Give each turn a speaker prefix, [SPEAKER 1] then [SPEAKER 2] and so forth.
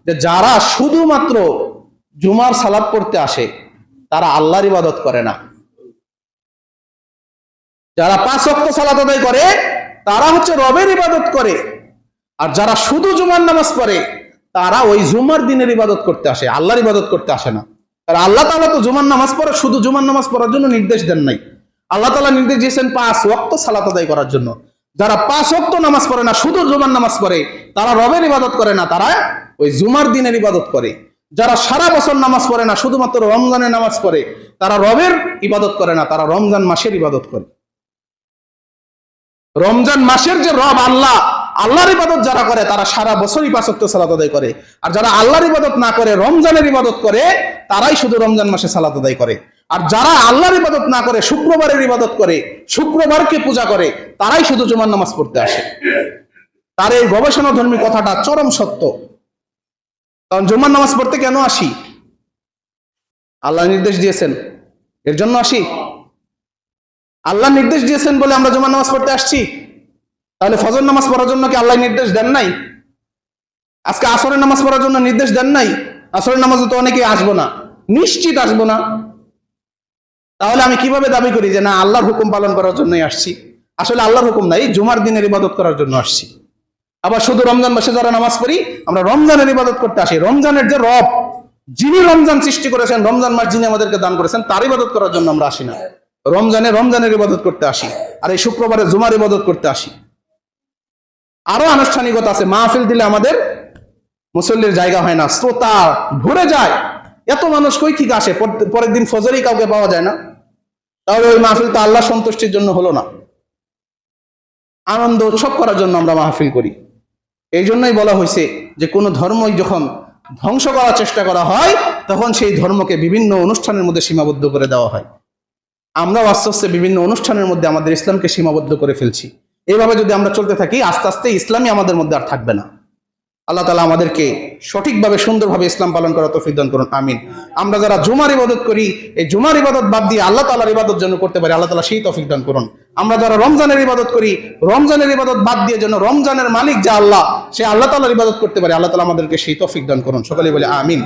[SPEAKER 1] যে যারা শুধুমাত্র জুমার সালাত পড়তে আসে তারা আল্লাহর ইবাদত করে না। যারা 5 ওয়াক্ত সালাত আদায় করে তারা হচ্ছে রবের ইবাদত করে। আর যারা শুধু জুমার নামাজ পড়ে তারা ওই জুমার দিনের ইবাদত করতে আসে, আল্লাহর ইবাদত করতে আসে না। কারণ আল্লাহ তাআলা তো জুমার নামাজ পড়ে শুধু জুমার নামাজ পড়ার জন্য নির্দেশ দেন নাই। আল্লাহ তাআলা নির্দেশ দিয়েছেন 5 ওয়াক্ত সালাত আদায় করার জন্য। যারা 5 ওয়াক্ত নামাজ পড়ে না, শুধু জুমার নামাজ পড়ে, তারা রবের ইবাদত করে না, তারা ওই জুমার দিনের ইবাদত করে। যারা সারা বছর নামাজ পড়ে না, শুধুমাত্র রমজানে নামাজ পড়ে, তারা রবের ইবাদত করে না, তারা রমজান মাসের ইবাদত করে। রমজান মাসের যে রব আল্লাহ, আল্লাহর ইবাদত যারা করে তারা সারা বছরই 5 ওয়াক্ত সালাত আদায় করে। আর যারা আল্লাহর ইবাদত না করে, রমজানের ইবাদত করে, তারাই শুধু রমজান মাসে সালাত আদায় করে। আর যারা আল্লাহর ইবাদত না করে, শুক্রবারের ইবাদত করে, শুক্রবারকে পূজা করে, তারাই শুধু জুমার নামাজ পড়তে আসে। তার এই গবেষণাধর্মী কথাটা চরম সত্য। কারণ জুমার নামাজ পড়তে কেন আসি? আল্লাহ নির্দেশ দিয়েছেন, এর জন্য আসি। আল্লাহ নির্দেশ দিয়েছেন বলে আমরা জুমার নামাজ পড়তে আসছি। তাহলে ফজর নামাজ পড়ার জন্য কি আল্লাহ নির্দেশ দেন নাই? আজকে আসরের নামাজ পড়ার জন্য নির্দেশ দেন নাই? আসরের নামাজে তো অনেকে আসবো না, নিশ্চিত আসবো না। তাহলে আমি কিভাবে দাবি করি যে না আল্লাহর হুকুম পালন করার জন্যই আসছি? আসলে আল্লাহর হুকুম নাই, জুমার দিনের ইবাদত করার জন্য আসছি। আবার শুধু রমজান মাসে যারা নামাজ পড়ি, আমরা রমজানের ইবাদত করতে আসি। রমজানের যে রব, যিনি রমজান সৃষ্টি করেছেন, রমজান মাস যিনি আমাদেরকে দান করেছেন, তার ইবাদত করার জন্য আমরা আসি না। রমজানের ইবাদত করতে আসি, আর এই শুক্রবারে জুমার ইবাদত করতে আসি। আরো আনুষ্ঠানিকতা আছে। মাহফিল দিলে আমাদের মুসল্লির জায়গা হয় না, শ্রোতা ভরে যায়। এত মানুষ কই থেকে আসে? পরের দিন ফজরেই কাউকে পাওয়া যায় না। তাহলে ওই মাহফিল তো আল্লাহ সন্তুষ্টির জন্য হলো না। আনন্দ উৎসব করার জন্য আমরা মাহফিল করি। এই জন্যই বলা হয়েছে যে কোনো ধর্মই যখন ধ্বংস করার চেষ্টা করা হয়, তখন সেই ধর্মকে বিভিন্ন অনুষ্ঠানের মধ্যে সীমাবদ্ধ করে দেওয়া হয়। আমরাও আস্তে আস্তে বিভিন্ন অনুষ্ঠানের মধ্যে আমাদের ইসলামকে সীমাবদ্ধ করে ফেলছি। এইভাবে যদি আমরা চলতে থাকি, আস্তে আস্তে ইসলামই আমাদের মধ্যে আর থাকবে না। আল্লাহ তাআলা আমাদেরকে সঠিকভাবে সুন্দরভাবে ইসলাম পালন করার তৌফিক দান করুন, আমিন। আমরা যারা জুমার ইবাদত করি, এই জুমার ইবাদত বাদ দিয়ে আল্লাহ তাআলার ইবাদত যেন করতে পারি, আল্লাহ তাআলা সেই তৌফিক দান করুন। আমরা যারা রমজানের ইবাদত করি, রমজানের ইবাদত বাদ দিয়ে যেন রমজানের মালিক যে আল্লাহ, সে আল্লাহ তাআলার ইবাদত করতে পারি, আল্লাহ তাআলা আমাদেরকে সেই তৌফিক দান করুন। সকলেই বলে আমিন।